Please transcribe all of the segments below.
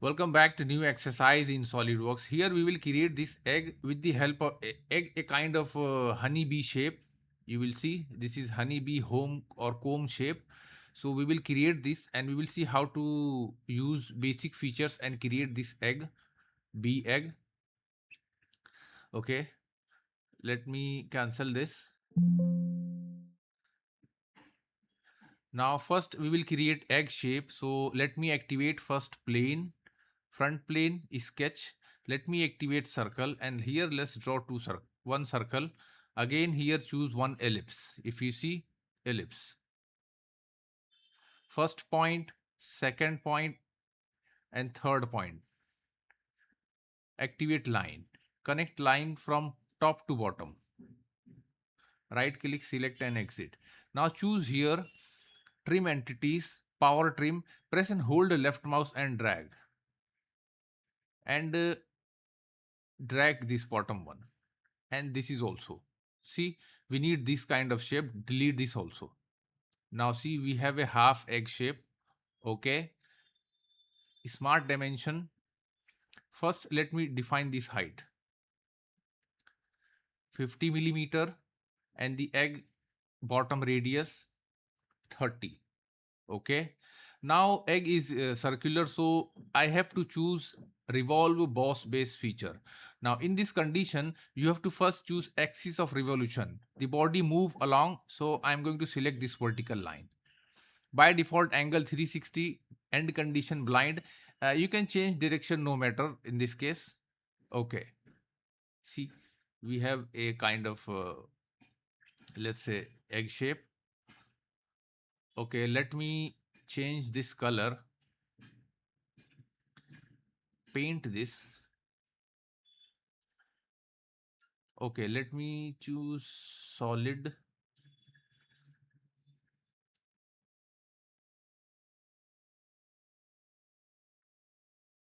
Welcome back to new exercise in SolidWorks. Here we will create this egg with the help of a kind of honeybee shape. You will see this is honeybee home or comb shape. So we will create this and we will see how to use basic features and create this egg, bee egg. Okay, let me cancel this. Now first we will create egg shape. So let me activate first plane, front plane sketch. Let me activate circle and here let's draw one circle. Again here choose one ellipse. If you see ellipse, first point, second point and third point. Activate line. Connect line from top to bottom. Right click, select and exit. Now choose here trim entities, power trim, press and hold the left mouse and drag. And drag this bottom one. And this is also. See, we need this kind of shape. Delete this also. Now see, we have a half egg shape. Okay. Smart dimension. First, let me define this height. 50 millimeter and the egg bottom radius 30. Okay. Now egg is circular, so I have to choose revolve boss base feature. Now in this condition, you have to first choose axis of revolution. The body move along, so I'm going to select this vertical line. By default angle 360, end condition blind. You can change direction no matter in this case. Okay. See, we have a kind of let's say egg shape. Okay, let me change this color. Paint this. Okay, let me choose solid.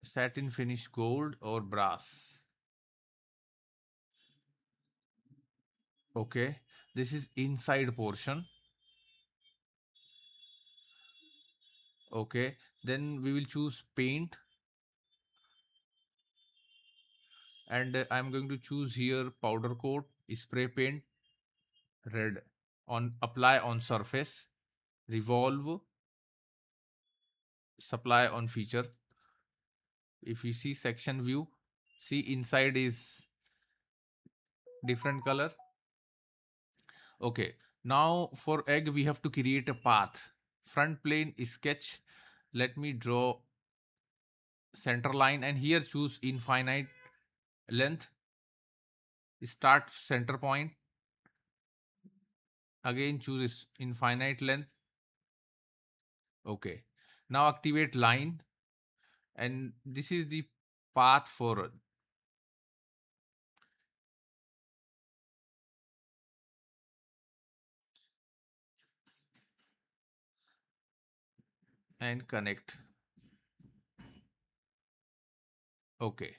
Satin finish gold or brass. Okay, this is inside portion. Okay, then we will choose paint. And I'm going to choose here powder coat, spray paint, red. On apply on surface, revolve, supply on feature. If you see section view, see inside is different color. Okay, now for egg we have to create a path. Front plane sketch. Let me draw center line and here choose infinite length. Start center point. Again choose infinite length. Okay, now activate line and this is the path for and connect. Okay,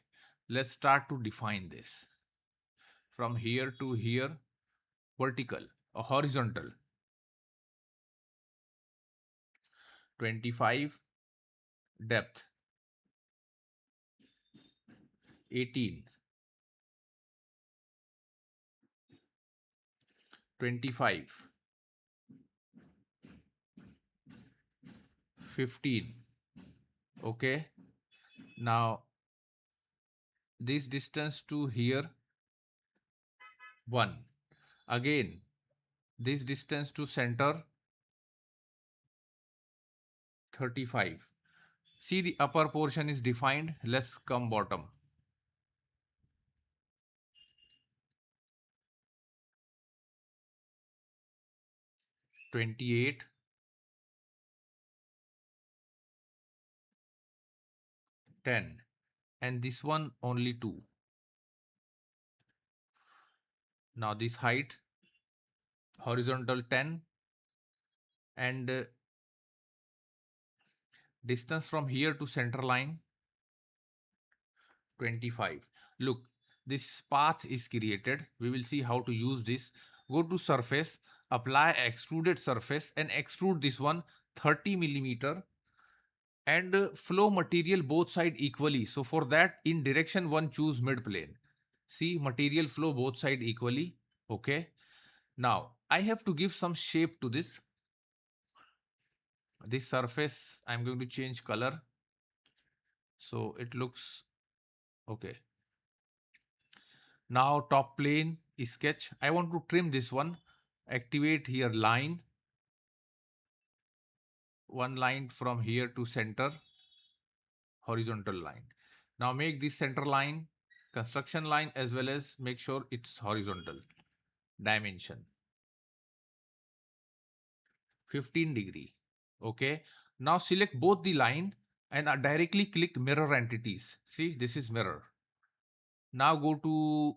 let's start to define this. From here to here, vertical or horizontal. 25, depth 18, 25, 15. Okay, now this distance to here 1. Again this distance to center 35. See, the upper portion is defined. Let's come bottom. 28, 10, and this one only 2. Now this height horizontal 10 and distance from here to center line 25. Look, this path is created. We will see how to use this. Go to surface, apply extruded surface and extrude this one 30 millimeter and flow material both side equally. So for that, in direction 1, choose mid plane. See, material flow both side equally. Okay. Now I have to give some shape to this. This surface, I'm going to change color. So it looks okay. Now top plane is sketch. I want to trim this one. Activate here line. One line from here to center. Horizontal line. Now make this center line construction line as well as make sure it's horizontal. Dimension 15 degree. Okay. Now select both the line and directly click mirror entities. See, this is mirror. Now go to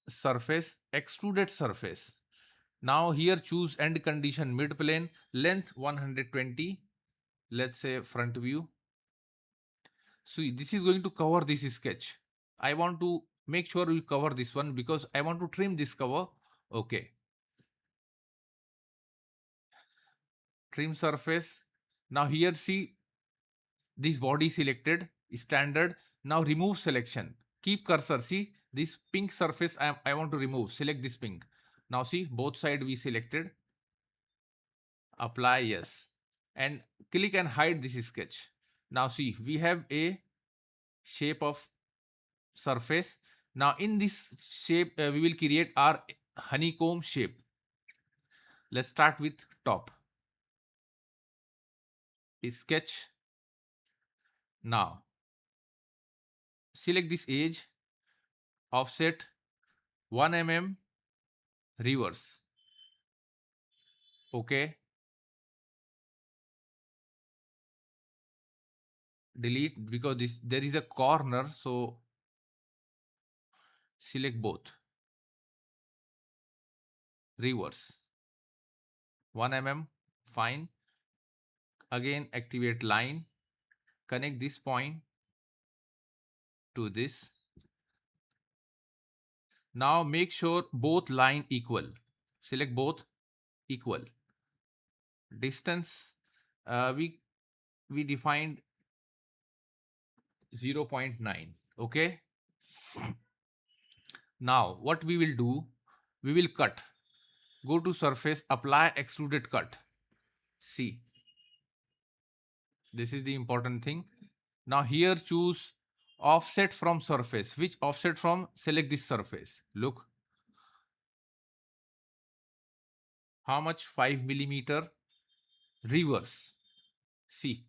surface, extruded surface. Now here choose end condition mid plane, length 120. Let's say front view. So this is going to cover this sketch. I want to make sure we cover this one because I want to trim this cover. Okay. Trim surface. Now here see this body selected, standard. Now remove selection. Keep cursor. See this pink surface I want to remove. Select this pink. Now see both side we selected. Apply yes. And click and hide this sketch. Now see we have a shape of surface. Now in this shape we will create our honeycomb shape. Let's start with top. Sketch. Now select this edge, offset 1 mm, reverse. Okay. Delete because there is a corner, so select both. Reverse 1 mm, fine. Again activate line, connect this point to this. Now make sure both line equal. Select both equal. Distance we defined 0.9. Okay. Now what we will do, we will cut. Go to surface, apply extruded cut. See, this is the important thing. Now here choose offset from surface. Which offset from? Select this surface. Look. How much? 5 millimeter. Reverse. See.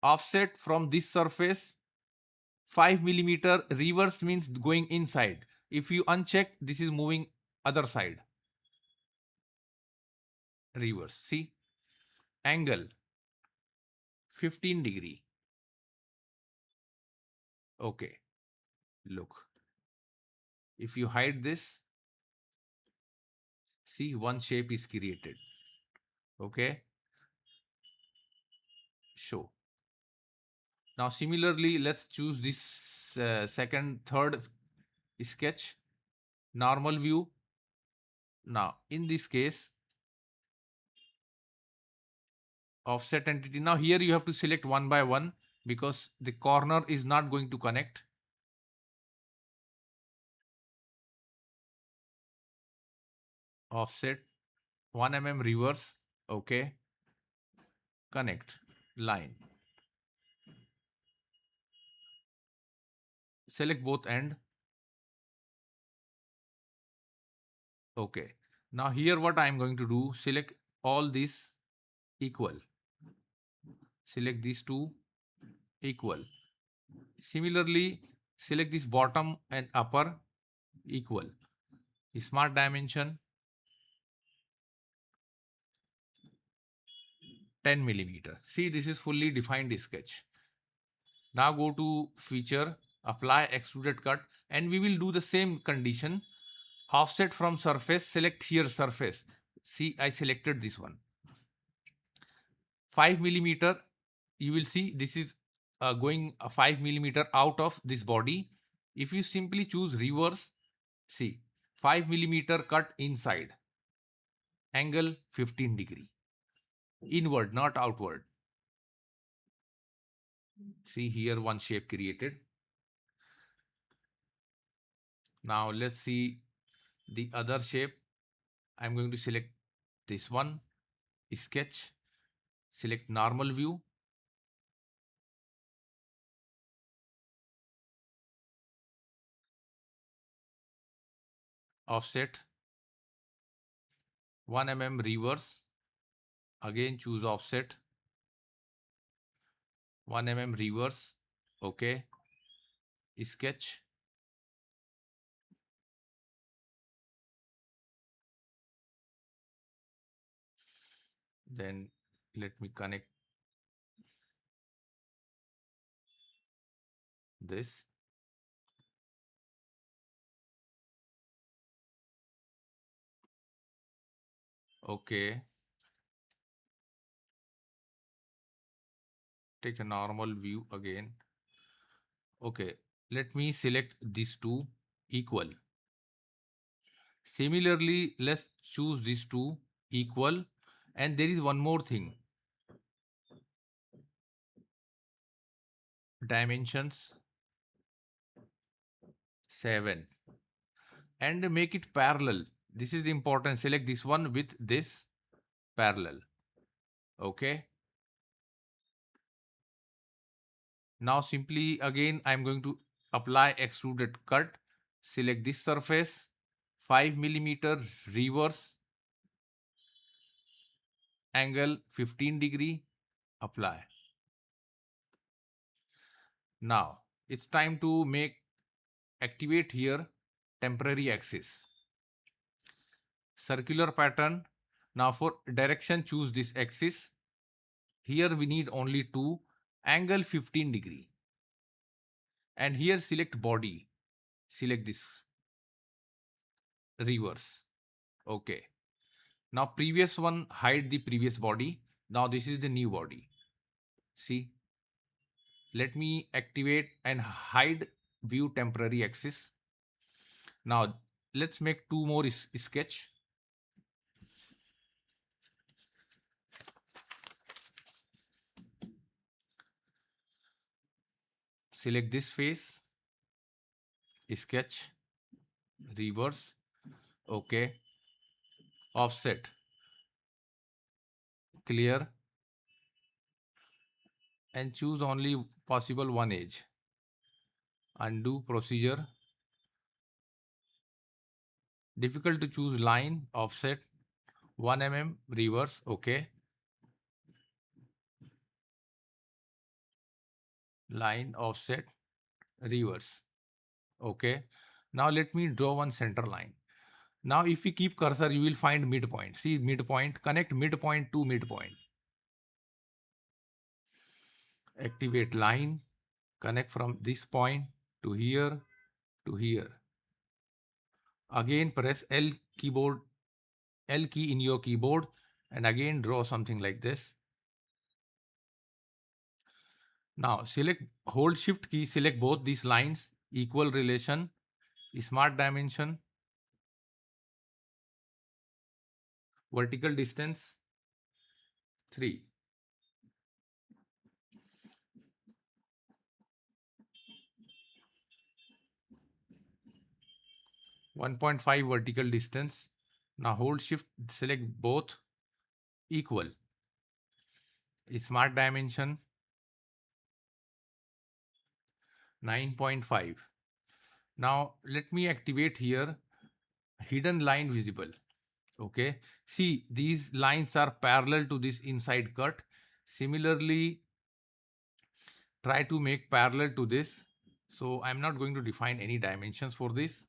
Offset from this surface 5 millimeter. Reverse means going inside. If you uncheck, this is moving other side. Reverse. See. Angle 15 degree. Okay. Look. If you hide this, see one shape is created. Okay. Show. Now similarly, let's choose this third sketch, normal view. Now in this case, offset entity. Now here you have to select one by one because the corner is not going to connect. Offset 1 mm reverse. Okay. Connect line. Select both end. Okay. Now here what I am going to do, select all these equal. Select these two equal. Similarly, select this bottom and upper equal. Smart dimension 10 millimeter. See, this is fully defined sketch. Now go to feature, apply extruded cut, and we will do the same condition. Offset from surface, select here surface. See, I selected this one. 5 millimeter. You will see this is going 5 millimeter out of this body. If you simply choose reverse, see 5 millimeter cut inside. Angle 15 degree. inward, not outward. See here, one shape created. Now let's see the other shape. I'm going to select this one, sketch, select normal view, offset, 1 mm reverse, again choose offset, 1 mm reverse, okay, sketch, then let me connect this. Okay, take a normal view again. Okay, let me select these two equal. Similarly, let's choose these two equal. And there is one more thing. Dimensions 7. And make it parallel. This is important. Select this one with this parallel. Okay. Now simply again I'm going to apply extruded cut. Select this surface, 5 millimeter reverse, angle 15 degree, apply. Now it's time to activate here temporary axis. Circular pattern. Now for direction, choose this axis. Here we need only two, angle 15 degree. And here select body. Select this reverse. Okay. Now previous one, hide the previous body. Now this is the new body. See, let me activate and hide view temporary axis. Now let's make two more sketch. Select this face, sketch, reverse, okay, offset, clear, and choose only possible one edge. Undo procedure. Difficult to choose line, offset, 1 mm, reverse, okay. Line, offset, reverse, okay. Now let me draw one center line. Now if we keep cursor, you will find midpoint. See midpoint, connect midpoint to midpoint. Activate line, connect from this point to here to here. Again press L key in your keyboard and again draw something like this. Now select, hold shift key, select both these lines, equal relation, smart dimension, vertical distance 3. .5 vertical distance. Now hold shift, select both equal. Smart dimension 9.5. Now let me activate here hidden line visible. Okay. See, these lines are parallel to this inside cut. Similarly, try to make parallel to this. So I'm not going to define any dimensions for this.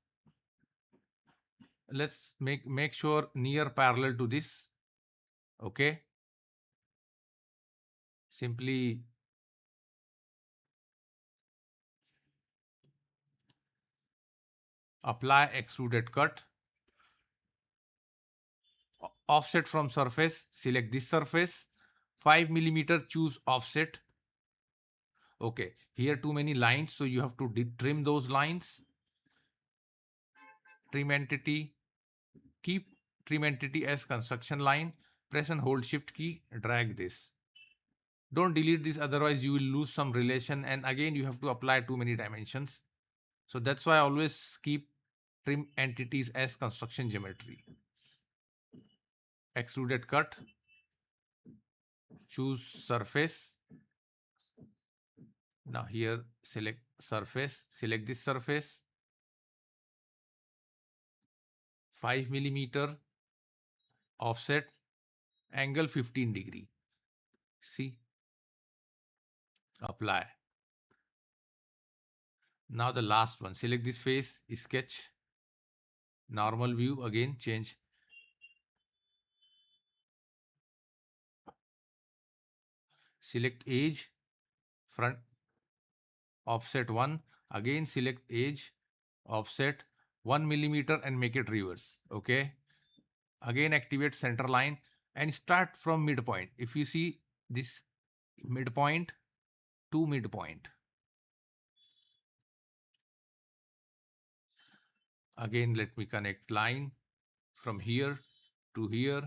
Let's make sure near parallel to this. Okay. Simply apply extruded cut. Offset from surface, select this surface, 5 millimeter, choose offset. Okay, here too many lines, so you have to trim those lines. Trim entity, keep trim entity as construction line. Press and hold shift key, drag this. Don't delete this, otherwise you will lose some relation, and again you have to apply too many dimensions. So that's why I always keep trim entities as construction geometry. Extruded cut, choose surface. Now here select surface, select this surface, 5 millimeter offset, angle 15 degree. See, apply. Now the last one, select this face, sketch, normal view, again change. Select edge, front, offset 1, again select edge, offset 1 millimeter and make it reverse. Okay. Again activate center line and start from midpoint. If you see this midpoint to midpoint. Again, let me connect line from here to here.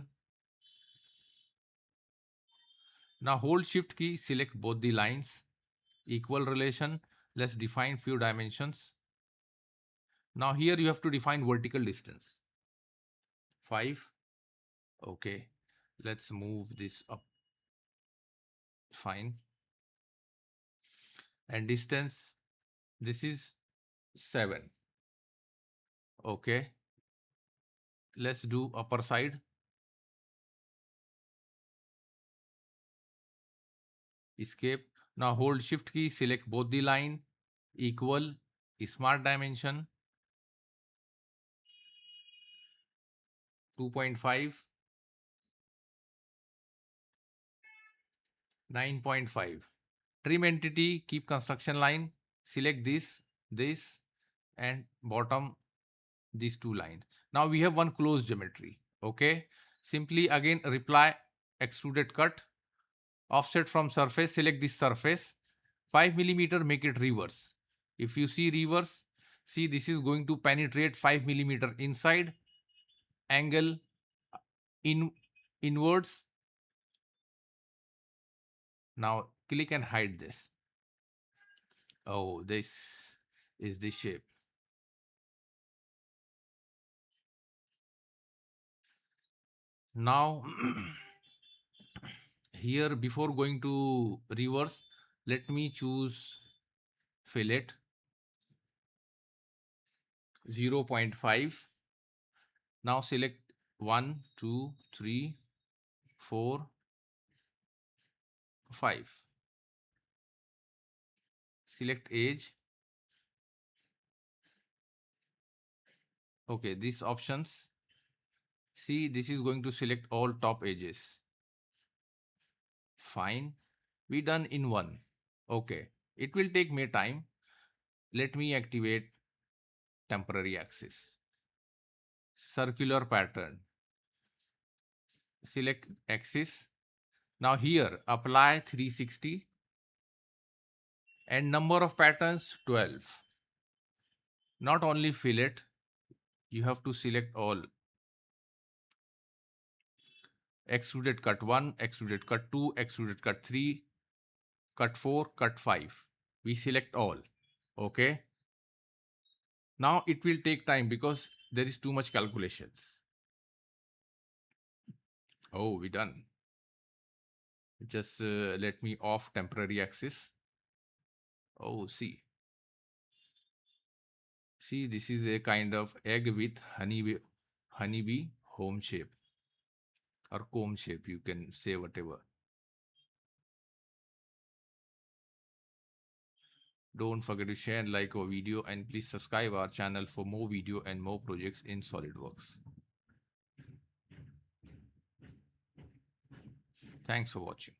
Now hold shift key, select both the lines, equal relation. Let's define few dimensions. Now here you have to define vertical distance. 5. Okay. Let's move this up. Fine. And distance, this is 7. Okay. Let's do upper side. Escape. Now hold shift key, select both the line, equal, smart dimension, 2.5, 9.5. Trim entity, keep construction line, select this, and bottom these two lines. Now we have one closed geometry. Okay. Simply again reply extruded cut, offset from surface, select this surface, 5 millimeter, make it reverse. If you see reverse, see this is going to penetrate 5 millimeter inside, angle inwards. Now click and hide this. Oh, this is the shape. Now here, before going to reverse, let me choose fillet 0.5. Now select 1, 2, 3, 4, 5. Select edge. Okay, these options. See, this is going to select all top edges. Fine. We done in one. Okay. It will take me time. Let me activate temporary axis. Circular pattern. Select axis. Now here apply 360 and number of patterns 12. Not only fillet, you have to select all. Extruded cut 1, extruded cut 2, extruded cut 3, cut 4, cut 5. We select all. Okay. Now it will take time because there is too much calculations. Oh, we done. Just let me off temporary axis. Oh, see. See, this is a kind of egg with honeybee home shape or comb shape. You can say whatever. Don't forget to share and like our video, and please subscribe our channel for more video and more projects in SolidWorks. Thanks for watching.